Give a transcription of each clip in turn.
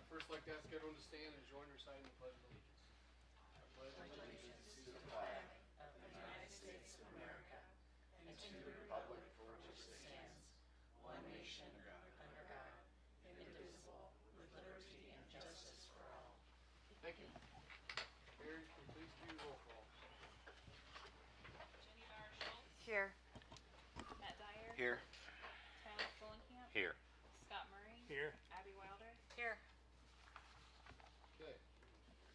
First, I'd like to ask everyone to stand and join reciting the Pledge of Allegiance. I pledge allegiance to the flag of the United States of America and to the republic for which it stands, one nation under God, indivisible, with liberty and justice for all. Thank you. Mary, can you please do roll call? Jenny Bauer Schultz. Here. Matt Dyer. Here. Tyler Fulenkamp. Here. Scott Murray. Here. Abby Wilder. Here. Okay.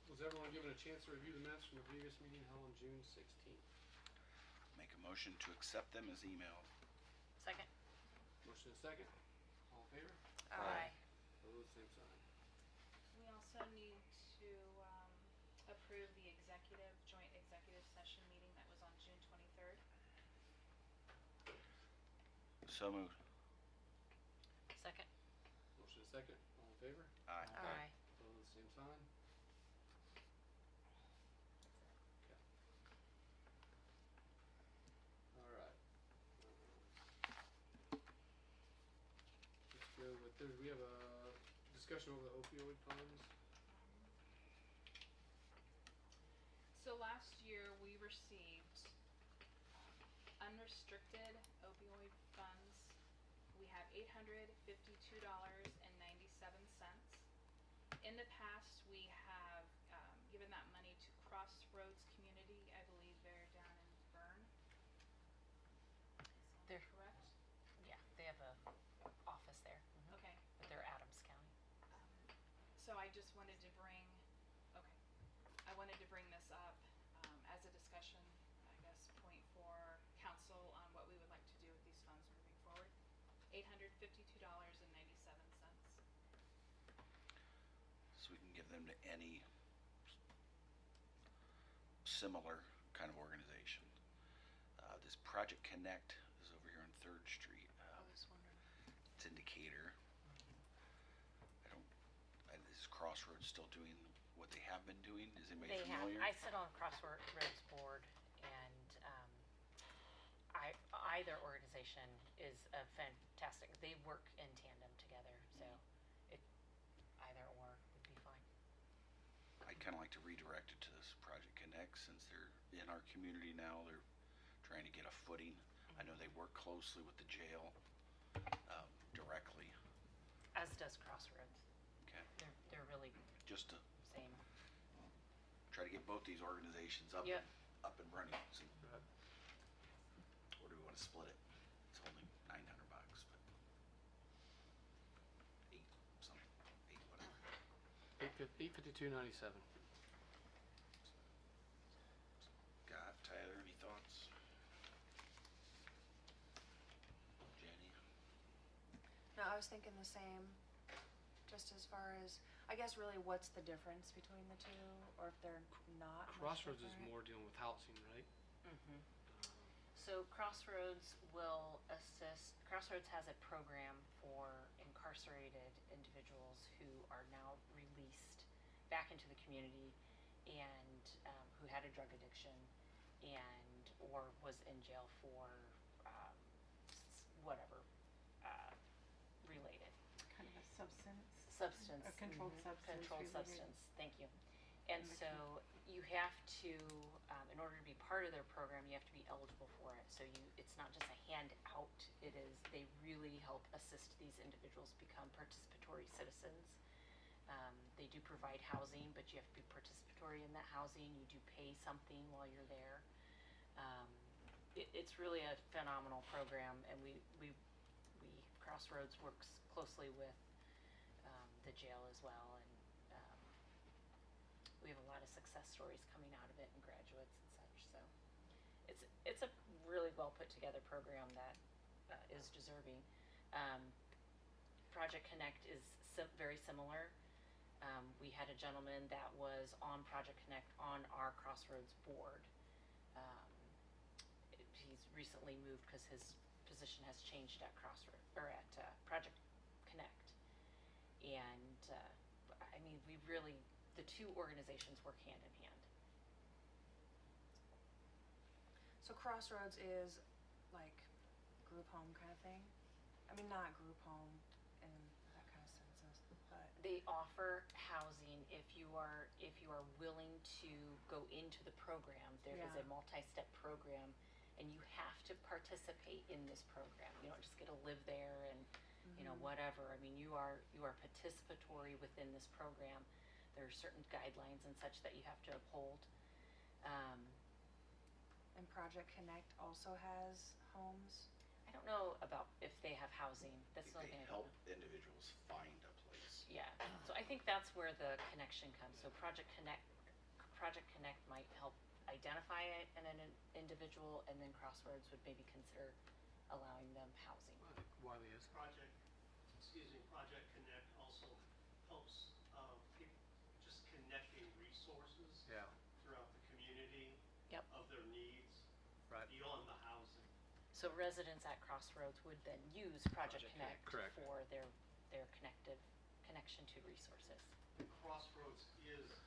Was everyone given a chance to review the minutes from the previous meeting held on June 16th? Make a motion to accept them as emailed. Second. Motion and second. All in favor? Aye. Opposed, same sign. We also need to approve the joint executive session meeting that was on June 23rd. So moved. Second. Motion and second. All in favor? Aye. Aye. Opposed, same sign. Okay. All right. Let's go with, we have a discussion over the opioid funds. So last year we received unrestricted opioid funds. We have $852.97. In the past, we have given that money to Crossroads Community. I believe they're down in Bern. Is that correct? Yeah, they have a office there. Mm-hmm. Okay. But they're Adams County. So I just wanted to bring, I wanted to bring this up as a discussion, I guess, point for council on what we would like to do with these funds moving forward. $852.97. So we can give them to any similar kind of organization. This Project Connect is over here on 3rd Street. I was wondering. It's Indicator. Is Crossroads still doing what they have been doing? Is anybody familiar? I sit on Crossroads board, and either organization is a fantastic. They work in tandem together, so either or would be fine. I'd kind of like to redirect it to this Project Connect since they're in our community now. They're trying to get a footing. I know they work closely with the jail directly. As does Crossroads. Okay. They're really Just to same. try to get both these organizations up, Yep. up and running. So, or do we want to split it? It's only $900, but eight whatever. $852.97. Got Tyler? Any thoughts? Jenny? No, I was thinking the same, just as far as, I guess really what's the difference between the two, or if they're not much Crossroads is different? more dealing with housing, right? Mm-hmm. So Crossroads will assist. Crossroads has a program for incarcerated individuals who are now released back into the community and who had a drug addiction and or was in jail for whatever related. Kind of a Substance. A controlled substance. Controlled related. substance. Thank you. And so you have to, in order to be part of their program, you have to be eligible for it. So it's not just a handout. It is, they really help assist these individuals become participatory citizens. They do provide housing, but you have to be participatory in that housing. You do pay something while you're there. It's really a phenomenal program, and we Crossroads works closely with the jail as well, and we have a lot of success stories coming out of it and graduates and such. So it's a really well put together program that is deserving. Project Connect is very similar. We had a gentleman that was on Project Connect on our Crossroads board. He's recently moved because his position has changed at Project Connect. And I mean, the two organizations work hand in hand. So Crossroads is like group home kind of thing? I mean, not group home in that kind of sense, but, They offer housing if you are willing to go into the program. There is a Yeah. multi-step program, and you have to participate in this program. You don't just get to live there and, you know, whatever. I mean, you are participatory within this program. There are certain guidelines and such that you have to uphold. and Project Connect also has homes. I don't know about if they have housing. That's the only They thing I don't help know. individuals find a place. Yeah, so I think that's where the connection comes. So Project Connect might help identify an individual, and then Crossroads would maybe consider allowing them housing. I think Wiley is. Project Connect also helps, people just connecting resources Yeah, throughout the community Yep. of their needs right. beyond the housing. So residents at Crossroads would then use Project Connect Correct. for their connection to resources. Crossroads is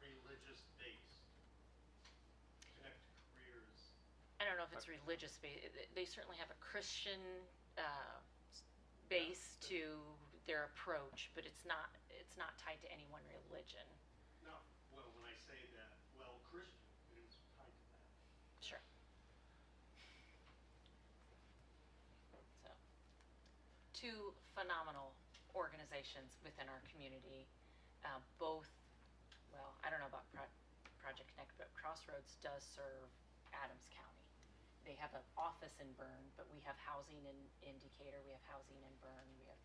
religious based. Connect Careers. I don't know if it's religious based. They certainly have a Christian base to their approach, but it's not tied to any one religion. No, well, when I say that, well, Christian is tied to that. Sure. So, two phenomenal organizations within our community, both, well, I don't know about Project Connect, but Crossroads does serve Adams County. They have an office in Bern, but we have housing in Decatur, we have housing in Bern, we have.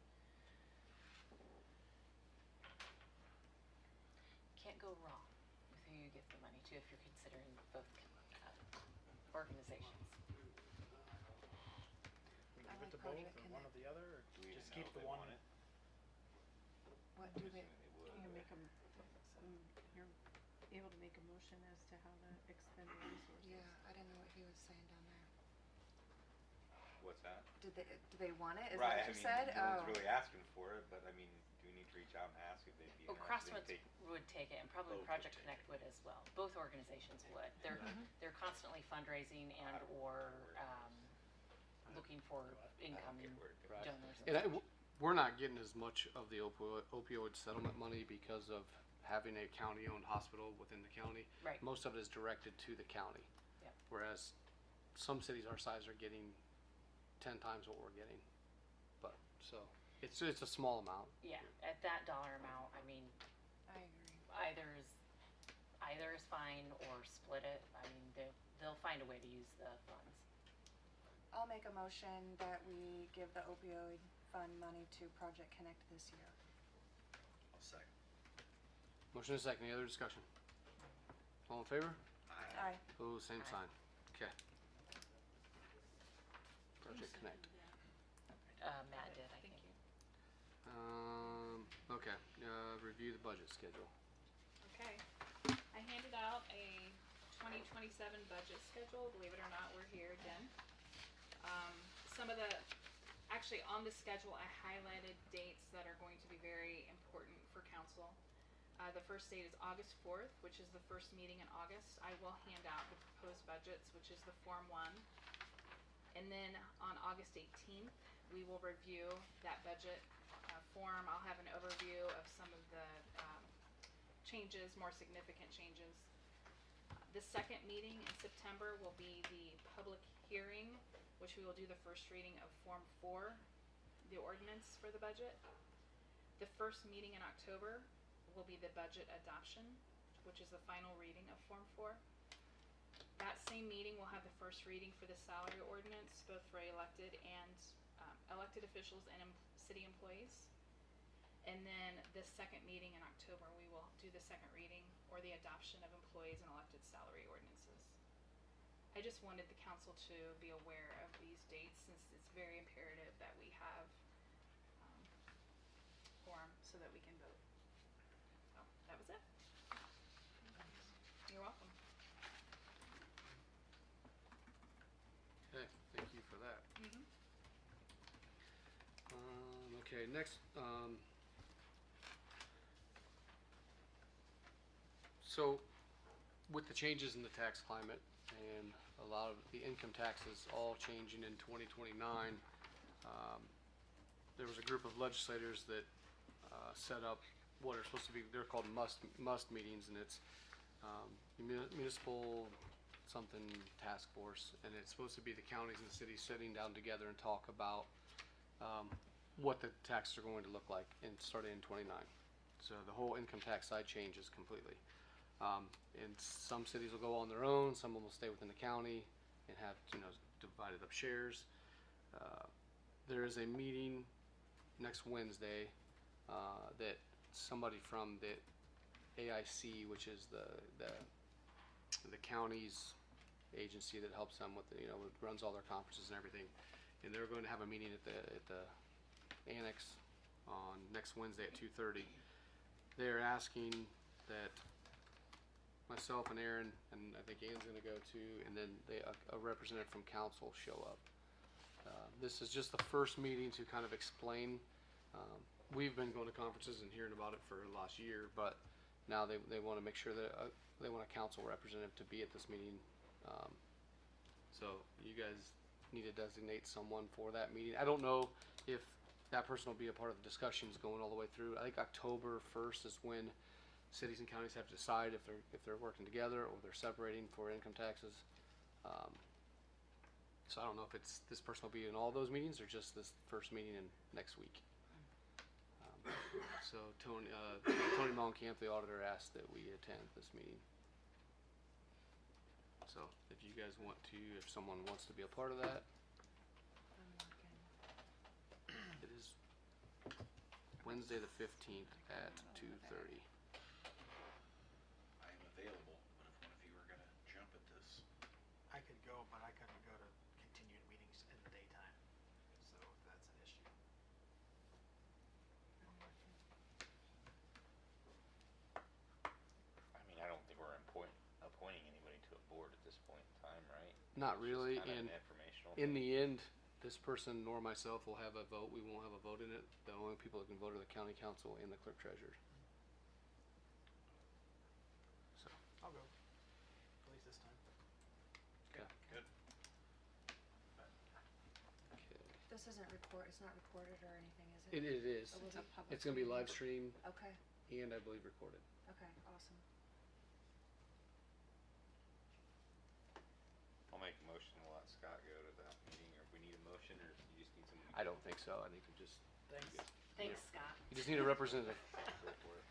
Can't go wrong with who you give the money to if you're considering both organizations. We I give it like to both Project or one or Connect. the other, or Do we just even keep know if the they one? want it? What do they, Assuming they would. You can make them, you're able to make a motion as to how to expend the resources. yeah, I didn't know what he was saying down there. What's that? Do they want it? Is Right, that what I you mean, said? no one's really asking for it, but I mean, do we need to reach out and ask if they'd be Oh, interested in Crossroads taking? would take it, and probably Both would Project take Connect it. would as well. Both organizations would. They're constantly fundraising and or looking for income care where it goes. Right. donors. And we're not getting as much of the opioid settlement money because of having a county-owned hospital within the county. Right. Most of it is directed to the county. Yep. Whereas some cities our size are getting 10 times what we're getting. But, so, it's a small amount. Yeah, at that dollar amount, I mean, I agree. either is fine or split it. I mean, they'll find a way to use the funds. I'll make a motion that we give the opioid fund money to Project Connect this year. I'll second. Motion is second. Any other discussion? All in favor? Aye. Opposed, same Aye. sign. Okay. Project Connect. Matt did, I think. Okay, review the budget schedule. Okay. I handed out a 2027 budget schedule. Believe it or not, we're here again. Actually on the schedule, I highlighted dates that are going to be very important for council. The first date is August 4th, which is the first meeting in August. I will hand out the proposed budgets, which is the Form 1. And then on August 18th, we will review that budget form. I'll have an overview of some of the changes, more significant changes. The second meeting in September will be the public hearing, which we will do the first reading of Form 4, the ordinance for the budget. The first meeting in October will be the budget adoption, which is the final reading of Form 4. That same meeting will have the first reading for the salary ordinance, both for elected and elected officials and city employees. And then the second meeting in October, we will do the second reading or the adoption of employees and elected salary ordinances. I just wanted the council to be aware of these dates since it's very imperative that we have quorum so that we can vote. So that was it. You're welcome. Okay, thank you for that. Mm-hmm. Okay, next, so with the changes in the tax climate and a lot of the income taxes all changing in 2029, there was a group of legislators that set up what are supposed to be, they're called must meetings, and it's municipal something task force, and it's supposed to be the counties and the cities sitting down together and talk about what the taxes are going to look like and starting in 29. So the whole income tax side changes completely. And some cities will go on their own, some will stay within the county and have, divided up shares. There is a meeting next Wednesday that somebody from the AIC, which is the county's agency that helps them with runs all their conferences and everything, and they're going to have a meeting at the annex on next Wednesday at 2:30. They're asking that myself and Aaron, and I think Ann's going to go too, and then a representative from council show up. This is just the first meeting to kind of explain. We've been going to conferences and hearing about it for the last year, but now they want to make sure that they want a council representative to be at this meeting. So you guys need to designate someone for that meeting. I don't know if that person will be a part of the discussions going all the way through. I think October 1st is when cities and counties have to decide if they're working together or they're separating for income taxes. So I don't know if this person will be in all those meetings or just this first meeting in next week. So Tony Moncamp, the auditor, asked that we attend this meeting. So if you guys want to, if someone wants to be a part of that, I'm working. it is Wednesday the 15th at 2:30. I am available, but if one of you are gonna jump at this, I could go, but I couldn't go to continued meetings in the daytime, so if that's an issue. I mean, I don't think we're appointing anybody to a board at this point in time, right? Not It's really, just kind and of an informational in thing. the end, this person nor myself will have a vote. We won't have a vote in it. The only people that can vote are the county council and the clerk treasurer. So, I'll go, at least this time. okay. good. Okay. This isn't it's not recorded or anything, is it? It is. Or will It's a be- public It's gonna be meeting. live streamed Okay, and I believe recorded. okay, awesome. I'll make a motion to let Scott go to that meeting, or if we need a motion, or if you just need someone. I don't think so. I think we just Thanks. Thanks, Scott. you just need a representative. Go for it.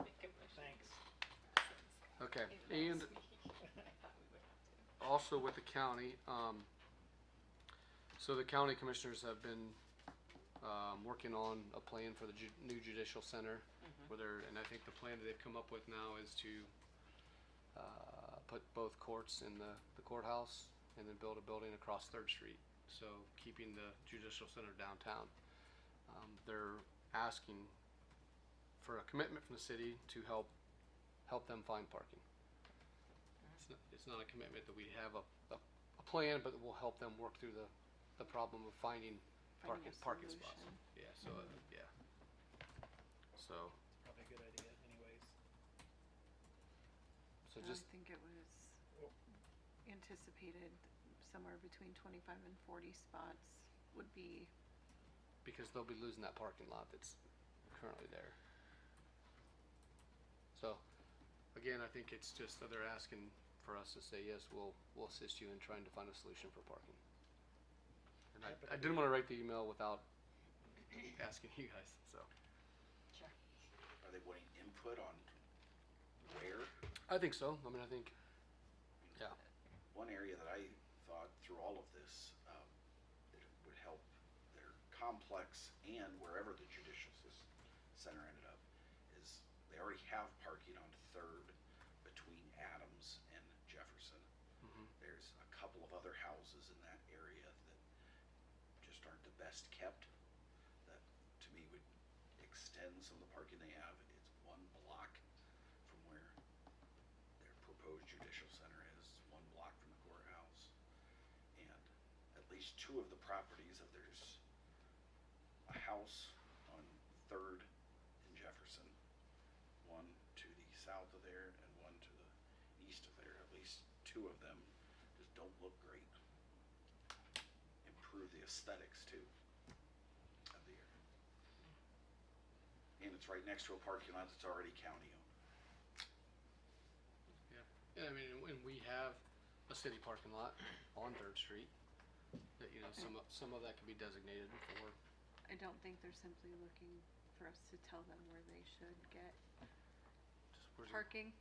Make a motion. Thanks. Okay. It And loves me. I thought we would have to. also with the county, so the county commissioners have been working on a plan for the new judicial center, and I think the plan that they've come up with now is to put both courts in the courthouse and then build a building across 3rd Street. So keeping the judicial center downtown. They're asking for a commitment from the city to help them find parking. It's not a commitment that we have a plan, but we'll help them work through the problem of finding Finding a parking spots. solution. Yeah, so, yeah. So, Probably a good idea anyways. so I just, think it was anticipated somewhere between 25 and 40 spots would be, because they'll be losing that parking lot that's currently there. So, again, I think it's just that they're asking for us to say, yes, we'll assist you in trying to find a solution for parking. And I didn't wanna write the email without asking you guys, so. Sure. Are they wanting input on where? I think so. I mean, I think, yeah. One area that I thought through all of this, that it would help their complex and wherever the judicial center ended up, is they already have parking on 3rd between Adams and Jefferson. There's a couple of other houses in that area that just aren't the best kept, that to me would extend some of the parking they have. It's 1 block from where their proposed judicial center is, 1 block from the courthouse. And at least 2 of the properties, if there's a house on 3rd in Jefferson, one to the south of there and one to the east of there, at least 2 of them just don't look great. Improve the aesthetics too. it's right next to a parking lot that's already county owned. Yeah, I mean, and we have a city parking lot on Third Street that, you know, some of that could be designated for. I don't think they're simply looking for us to tell them where they should get Where's it? parking.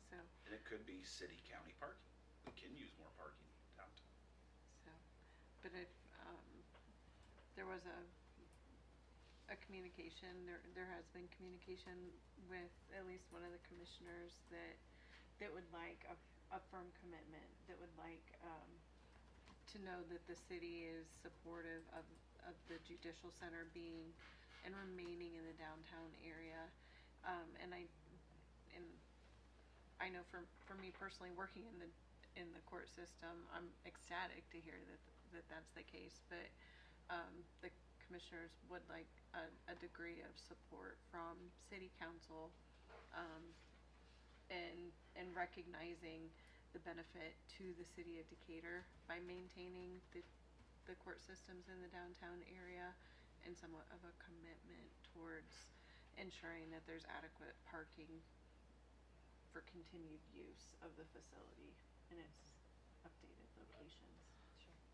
So, And it could be city county parking. We can use more parking downtown. so, but if, there was a communication, there has been communication with at least one of the commissioners that would like a firm commitment, that would like, to know that the city is supportive of the judicial center being and remaining in the downtown area. And I know for me personally, working in the court system, I'm ecstatic to hear that that's the case, but, the commissioners would like a degree of support from city council, and recognizing the benefit to the city of Decatur by maintaining the court systems in the downtown area, and somewhat of a commitment towards ensuring that there's adequate parking for continued use of the facility in its updated locations.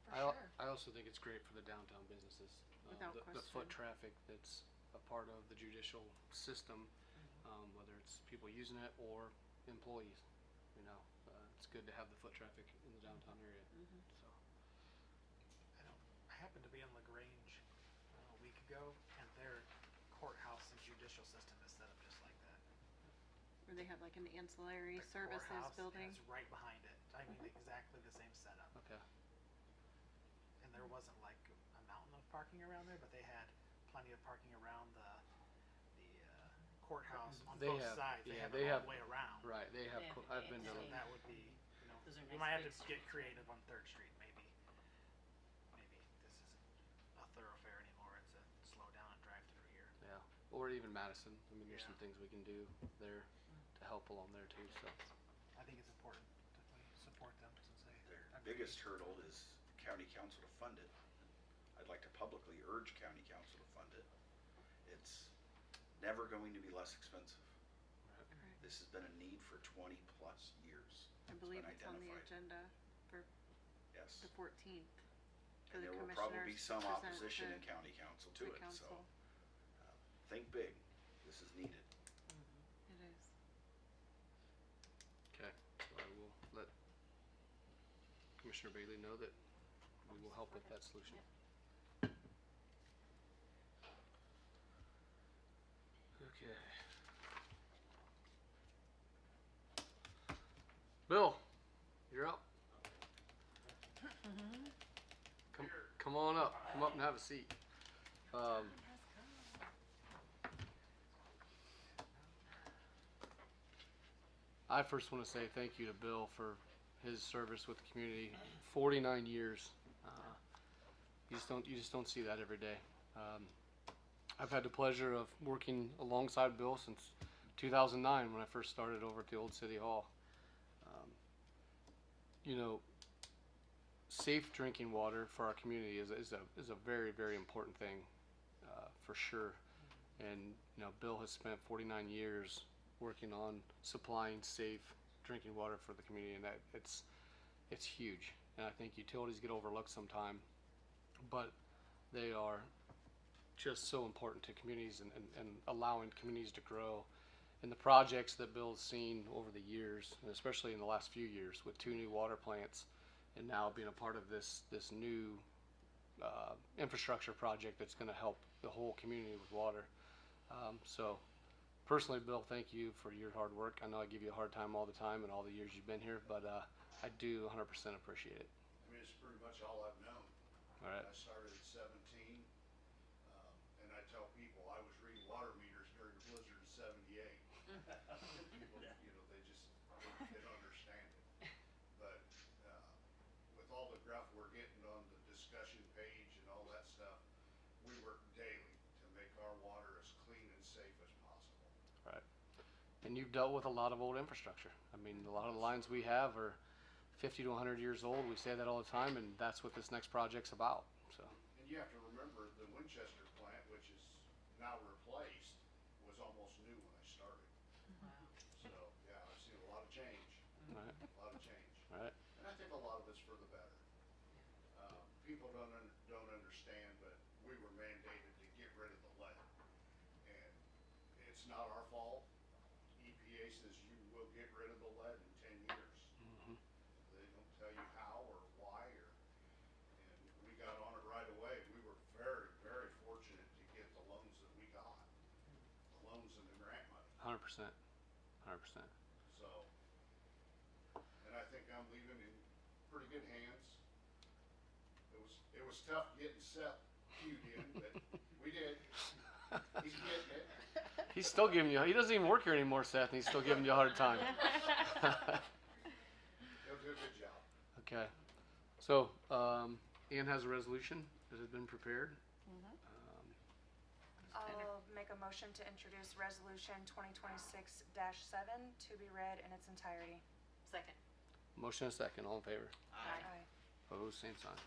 For sure. I also think it's great for the downtown businesses. Without The foot question. traffic that's a part of the judicial system, whether it's people using it or employees, you know, it's good to have the foot traffic in the downtown area, so. I happened to be in LaGrange a week ago, and their courthouse and judicial system is set up just like that. Where they have like an ancillary The services courthouse building. is right behind it. I mean, exactly the same setup. Okay. And there wasn't like a mountain of parking around there, but they had plenty of parking around the courthouse on They both have- sides. yeah, They they have it all have- the way around. Right, they have, They have I've been So to, big- that would be, Those are we nice might have big to get creative on Third Street, maybe. Maybe this isn't a thoroughfare anymore, it's a slow down and drive through here. yeah, or even Madison, I mean, there's some Yeah. things we can do there to help along there too, so. I think it's important that we support them since they. Their agree. biggest hurdle is county council to fund it. I'd like to publicly urge county council to fund it. It's never going to be less expensive. Correct. This has been a need for 20 plus years. I believe been it's on the identified. agenda for Yes. the 14th. For And the there will probably be commissioners to some present opposition to in county council to the it, so council. think big. This is needed. It is. Okay, so I will let Commissioner Bailey know that we will help with that solution. Okay. Bill, you're up. Come on up, come up and have a seat. I first want to say thank you to Bill for his service with the community. 49 years. You just don't see that every day. I've had the pleasure of working alongside Bill since 2009 when I first started over at the old City Hall. You know, safe drinking water for our community is a very, very important thing, for sure. And you know, Bill has spent 49 years working on supplying safe drinking water for the community, and that it's huge. And I think utilities get overlooked sometime, but they are just so important to communities and allowing communities to grow. And the projects that Bill's seen over the years, and especially in the last few years with 2 new water plants, and now being a part of this new infrastructure project that's going to help the whole community with water. So personally, Bill, thank you for your hard work. I know I give you a hard time all the time in all the years you've been here, but I do 100% appreciate it. I mean, it's pretty much all I've known. All right. I started at 17, and I tell people I was reading water meters during the blizzard of 78. People, you know, they don't understand it. But with all the gruff we're getting on the discussion page and all that stuff, we work daily to make our water as clean and safe as possible. Right. And you've dealt with a lot of old infrastructure. I mean, a lot of the lines we have are 50 to 100 years old. We say that all the time, and that's what this next project's about. So. And you have to remember the Winchester plant, which is now replaced, is for the better. People don't understand, but we were mandated to get rid of the lead. And it's not our fault. EPA says you will get rid of the lead in 10 years. They don't tell you how or why, and we got on it right away. We were very, very fortunate to get the loans that we got, the loans and the grant money. 100%. So, and I think I'm leaving in pretty good hands. It was tough getting Seth cued in, but we did. He's getting it. He's still giving you. He doesn't even work here anymore, Seth, and he's still giving you a hard time. He'll do a good job. Okay. So, Ann has a resolution that has been prepared. I'll make a motion to introduce resolution 2026-7 to be read in its entirety. Second. Motion and a second. All in favor? Aye. Opposed? Same sign.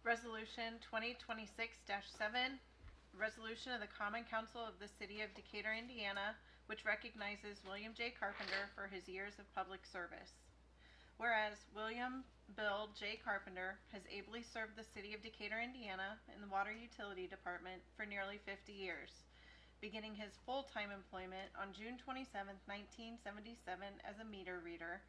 Resolution 2026-7, resolution of the Common Council of the City of Decatur, Indiana, which recognizes William J. Carpenter for his years of public service. Whereas William Bill J. Carpenter has ably served the City of Decatur, Indiana in the Water Utility Department for nearly 50 years, beginning his full-time employment on June 27, 1977 as a meter reader,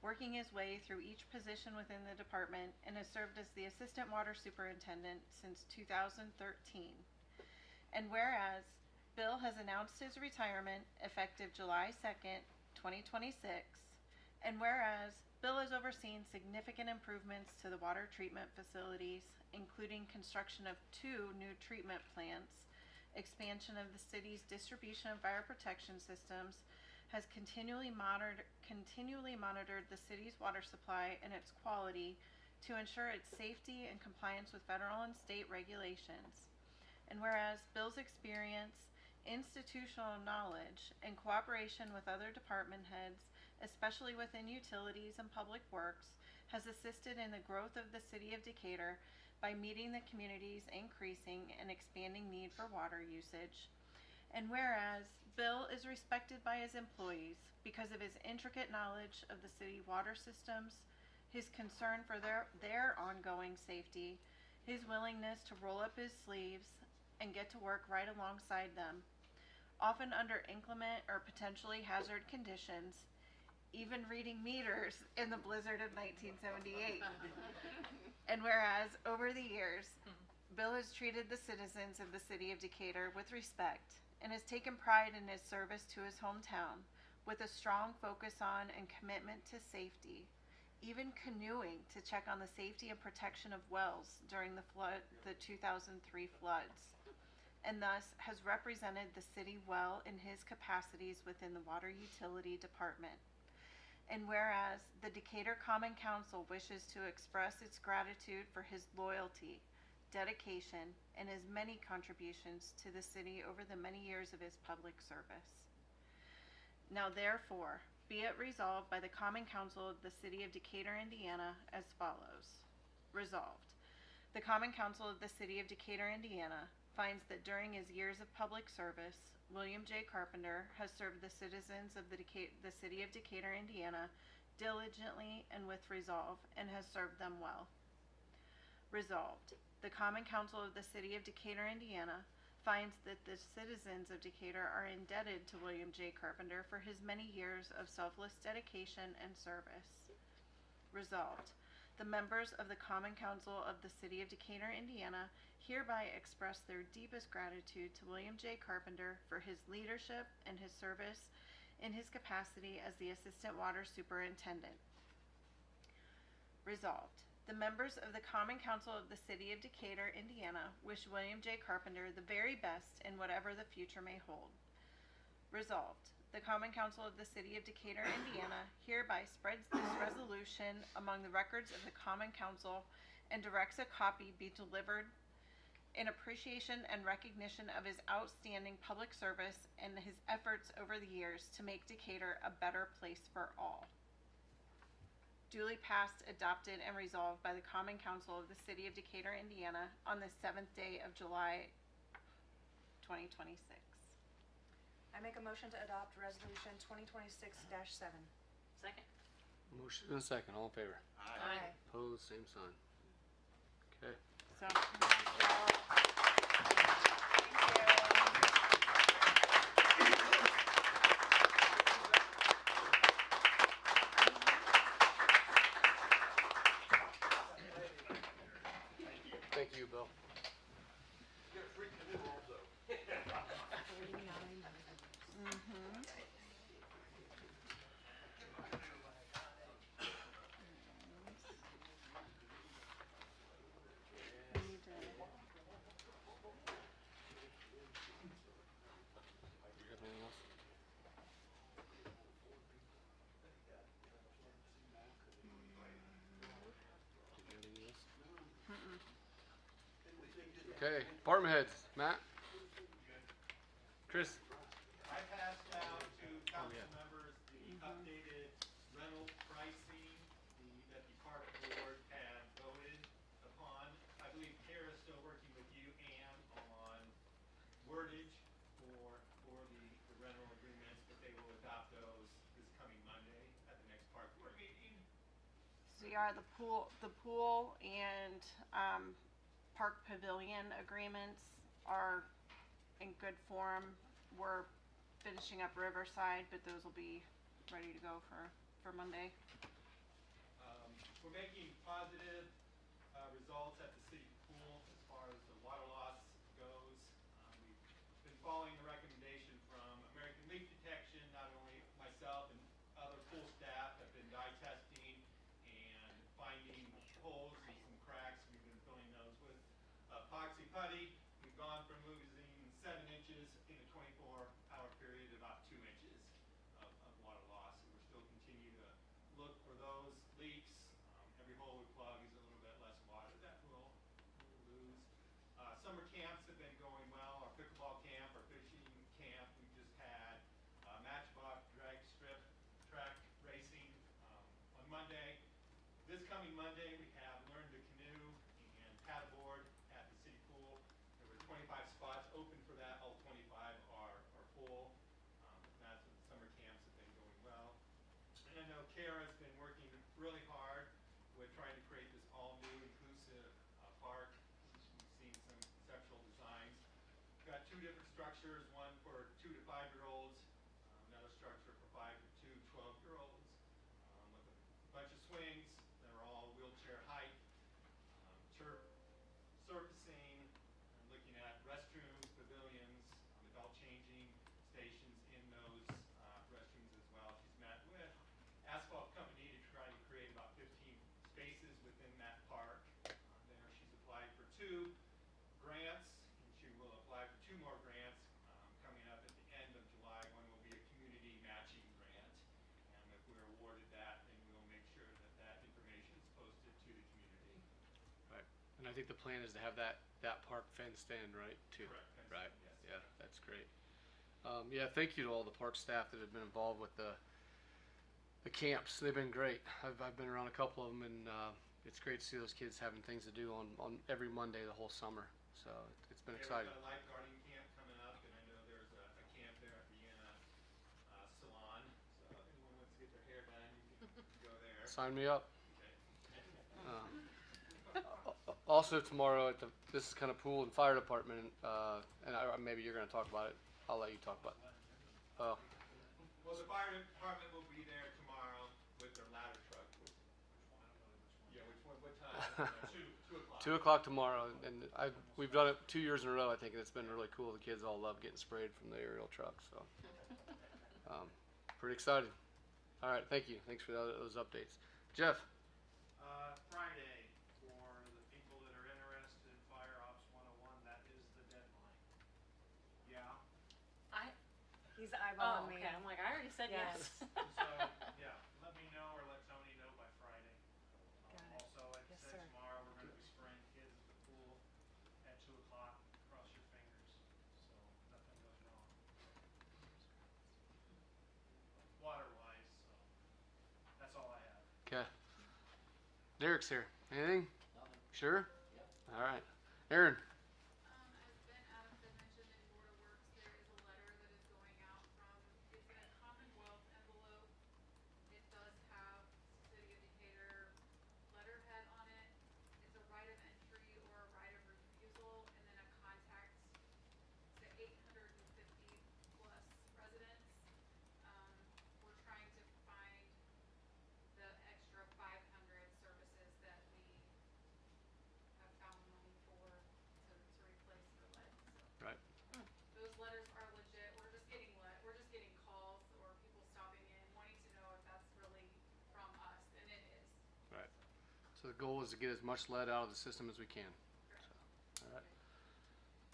working his way through each position within the department, and has served as the Assistant Water Superintendent since 2013. And whereas Bill has announced his retirement effective July 2nd, 2026, and whereas Bill has overseen significant improvements to the water treatment facilities, including construction of 2 new treatment plants, expansion of the city's distribution and fire protection systems, has continually monitored the city's water supply and its quality to ensure its safety and compliance with federal and state regulations. And whereas Bill's experience, institutional knowledge, and cooperation with other department heads, especially within utilities and public works, has assisted in the growth of the city of Decatur by meeting the community's increasing and expanding need for water usage. And whereas Bill is respected by his employees because of his intricate knowledge of the city water systems, his concern for their ongoing safety, his willingness to roll up his sleeves and get to work right alongside them, often under inclement or potentially hazard conditions, even reading meters in the blizzard of 1978. And whereas over the years, Bill has treated the citizens of the city of Decatur with respect and has taken pride in his service to his hometown with a strong focus on and commitment to safety, even canoeing to check on the safety and protection of wells during the 2003 floods, and thus has represented the city well in his capacities within the Water Utility Department. And whereas the Decatur Common Council wishes to express its gratitude for his loyalty, dedication, and his many contributions to the city over the many years of his public service. Now therefore, be it resolved by the Common Council of the City of Decatur, Indiana, as follows. Resolved. The Common Council of the City of Decatur, Indiana, finds that during his years of public service, William J. Carpenter has served the citizens of the City of Decatur, Indiana, diligently and with resolve, and has served them well. Resolved. The Common Council of the City of Decatur, Indiana, finds that the citizens of Decatur are indebted to William J. Carpenter for his many years of selfless dedication and service. Resolved. The members of the Common Council of the City of Decatur, Indiana, hereby express their deepest gratitude to William J. Carpenter for his leadership and his service in his capacity as the Assistant Water Superintendent. Resolved. The members of the Common Council of the City of Decatur, Indiana, wish William J. Carpenter the very best in whatever the future may hold. Resolved. The Common Council of the City of Decatur, Indiana, hereby spreads this resolution among the records of the Common Council and directs a copy be delivered in appreciation and recognition of his outstanding public service and his efforts over the years to make Decatur a better place for all. Duly passed, adopted, and resolved by the Common Council of the City of Decatur, Indiana on the 7th day of July, 2026. I make a motion to adopt resolution 2026-7. Second. Motion and a second, all in favor? Aye. Opposed, same sign. Okay. So, Thank you, Bill. we need to, You have anything else? Did you have anything else? Okay, department heads, Matt? Chris? I passed out to council yeah. members the updated rental pricing that the park board had voted upon. I believe Kara's still working with you, Ann, on wordage for the rental agreements, but they will adopt those this coming Monday at the next park board meeting. so yeah, the pool and, park pavilion agreements are in good form. We're finishing up Riverside, but those will be ready to go for Monday. We're making positive results at the city pool as far as the water loss goes. We've been following the recommendation from American Leak Detection. Not only myself and other pool staff have been dye testing and finding holes and some cracks. We've been filling those with epoxy putty. We've gone from losing 7 inches in a 24-hour period to about 2 inches of water loss. So we're still continue to look for those leaks. Every hole we plug is a little bit less water that we'll lose. Summer camps have been going well. Our pickleball camp, our fishing camp. We just had Matchbox drag strip track racing on Monday. This coming Monday, we have Learn to Canoe and paddleboard at the city pool. There were 25 spots open for that. All 25 are full. That's what the summer camps have been going well. And I know Kara's been working really hard with trying to create this all-new inclusive park. We've seen some conceptual designs. We've got 2 different structures, one for 2 to 5-year-olds, another structure for 5 to 12-year-olds, with a bunch of swings that are all wheelchair height, turf surfacing, and looking at restrooms, pavilions, adult changing stations in those restrooms as well. She's met with Asphalt Company to try to create about 15 spaces within that park. There she's applied for 2 grants, and she will apply for 2 more grants coming up at the end of July. One will be a community matching grant, and if we're awarded that, then we'll make sure that that information is posted to the community. Right. And I think the plan is to have that park fenced in, right, too? Correct, fenced in, Right, yes. yeah, that's great. Yeah, thank you to all the park staff that have been involved with the camps. They've been great. I've been around a couple of them, and it's great to see those kids having things to do on every Monday the whole summer. So it's been Yeah, exciting. we've got a lifeguarding camp coming up, and I know there's a camp there at Vienna Salon. So if anyone wants to get their hair done, you can go there. Sign me up. Okay. Also tomorrow this is kind of pool and fire department, and maybe you're going to talk about it. I'll let you talk about it. Oh, Well, the fire department will be there tomorrow with their ladder truck. Yeah, which one? What time? 2 o'clock. 2 o'clock tomorrow, and we've done it 2 years in a row. I think, and it's been really cool. The kids all love getting sprayed from the aerial truck, so pretty excited. All right, thank you. Thanks for those updates, Jeff. Friday, for the people that are interested in Fire Ops 101, that is the deadline. Yeah. He's eyeballing me. Okay, I'm like, I already said yes. Yes. So, yeah, let me know or let Tony know by Friday. Got it. Also, like I Yes, said, sir. tomorrow we're gonna be spraying kids at the pool at 2 o'clock. Cross your fingers, so nothing goes wrong. Water-wise, so that's all I have. Okay. Derek's here. Anything? Nothing. Sure? Yep. All right. Aaron. As Ben Adams had mentioned in Board of Works, there is a letter that is going out from, it's in a Commonwealth envelope. It does have the goal is to get as much lead out of the system as we can. So, all right.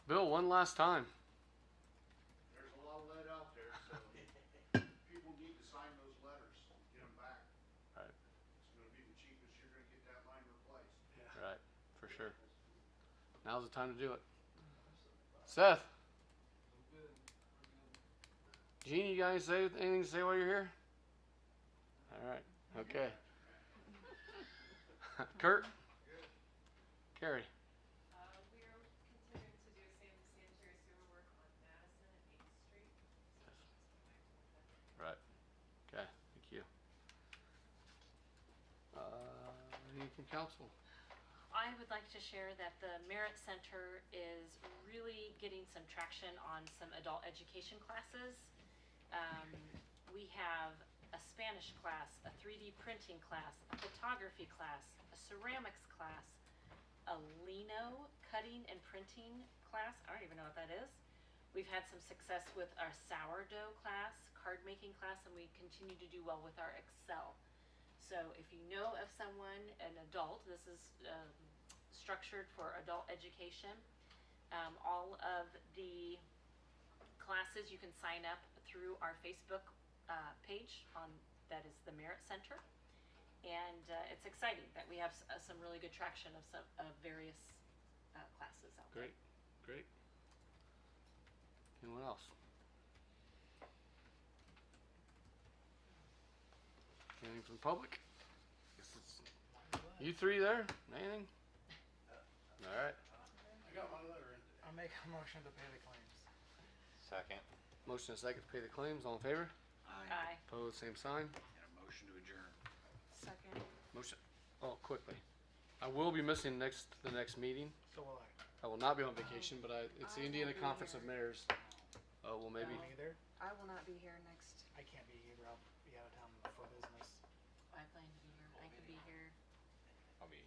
Bill, one last time. There's a lot of lead out there, so people need to sign those letters, get them back. Right. It's gonna be the cheapest you're gonna get that line replaced. Right, for sure. Now's the time to do it. Seth. Gene, you got anything to say while you're here? All right, okay. Kurt? Carrie? We are continuing to do sanitary sewer work on Madison and Main Street. Right. Okay, thank you. Anything from council? I would like to share that the Merit Center is really getting some traction on some adult education classes. We have a Spanish class, a 3D printing class, a photography class, a ceramics class, a lino cutting and printing class. I don't even know what that is. We've had some success with our sourdough class, card making class, and we continue to do well with our Excel. So if you know of someone, an adult, this is structured for adult education. All of the classes you can sign up through our Facebook page on that is the Merit Center, and it's exciting that we have some really good traction of some various classes out there. Great. Anyone else? Anything from the public? Guess it's you three there? Anything? All right. I got my letter in today. I'll make a motion to pay the claims. Second. Motion and second to pay the claims. All in favor? Aye. Opposed, same sign. And a motion to adjourn. Second. Motion. Oh, quickly. I will be missing the next meeting. So will I. I will not be on vacation, but it's the I Indiana won't be Conference of here. Mayors. Well, maybe. Me either. I will not be here next. I can't be either. I'll be out of town for business. I plan to be here. I could be here. I'll be.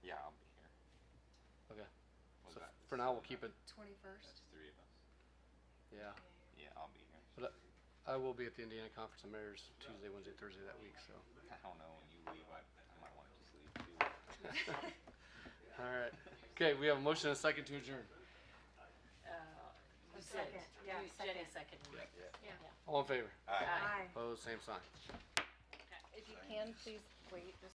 Yeah, I'll be here. Okay. What's So that? for now, we'll keep it. 21st. That's three of us. Yeah. Yeah, I'll be here. But I will be at the Indiana Conference of Mayors Tuesday, Wednesday, Thursday that week. So. I don't know when you leave. I might want to just leave too. All right. Okay, we have a motion and a second to adjourn. You second. did. Yeah, Jenny seconded. Yeah. All in favor? Aye. Aye. Opposed, same sign. If you can, please wait just